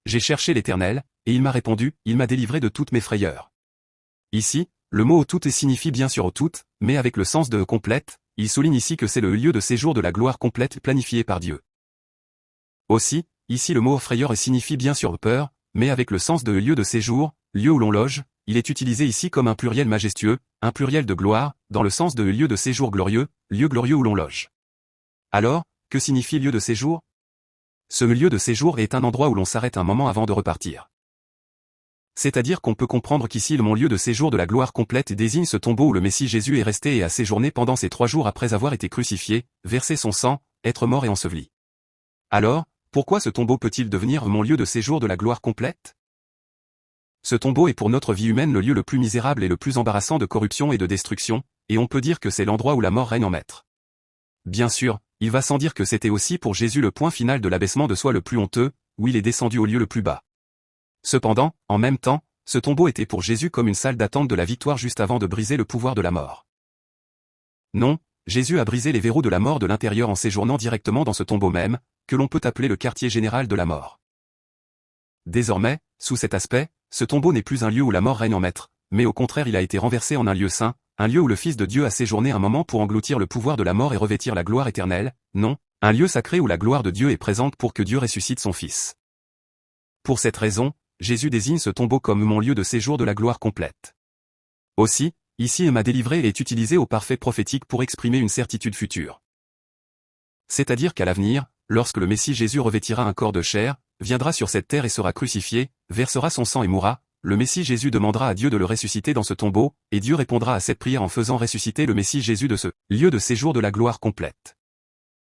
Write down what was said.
j'ai cherché l'Éternel, et il m'a répondu, il m'a délivré de toutes mes frayeurs. Ici, le mot au tout signifie bien sûr au tout, mais avec le sens de complète, il souligne ici que c'est le lieu de séjour de la gloire complète planifiée par Dieu. Aussi, ici le mot frayeur signifie bien sûr peur, mais avec le sens de lieu de séjour, lieu où l'on loge, il est utilisé ici comme un pluriel majestueux, un pluriel de gloire, dans le sens de lieu de séjour glorieux, lieu glorieux où l'on loge. Alors, que signifie lieu de séjour? Ce lieu de séjour est un endroit où l'on s'arrête un moment avant de repartir. C'est-à-dire qu'on peut comprendre qu'ici le lieu de séjour de la gloire complète désigne ce tombeau où le Messie Jésus est resté et a séjourné pendant ces 3 jours après avoir été crucifié, versé son sang, être mort et enseveli. Alors, pourquoi ce tombeau peut-il devenir mon lieu de séjour de la gloire complète? Ce tombeau est pour notre vie humaine le lieu le plus misérable et le plus embarrassant de corruption et de destruction, et on peut dire que c'est l'endroit où la mort règne en maître. Bien sûr, il va sans dire que c'était aussi pour Jésus le point final de l'abaissement de soi le plus honteux, où il est descendu au lieu le plus bas. Cependant, en même temps, ce tombeau était pour Jésus comme une salle d'attente de la victoire juste avant de briser le pouvoir de la mort. Non, Jésus a brisé les verrous de la mort de l'intérieur en séjournant directement dans ce tombeau même, que l'on peut appeler le quartier général de la mort. Désormais, sous cet aspect, ce tombeau n'est plus un lieu où la mort règne en maître, mais au contraire il a été renversé en un lieu saint, un lieu où le Fils de Dieu a séjourné un moment pour engloutir le pouvoir de la mort et revêtir la gloire éternelle, non, un lieu sacré où la gloire de Dieu est présente pour que Dieu ressuscite son Fils. Pour cette raison, Jésus désigne ce tombeau comme mon lieu de séjour de la gloire complète. Aussi, ici il m'a délivré est utilisé au parfait prophétique pour exprimer une certitude future. C'est-à-dire qu'à l'avenir, lorsque le Messie Jésus revêtira un corps de chair, viendra sur cette terre et sera crucifié, versera son sang et mourra, le Messie Jésus demandera à Dieu de le ressusciter dans ce tombeau, et Dieu répondra à cette prière en faisant ressusciter le Messie Jésus de ce lieu de séjour de la gloire complète.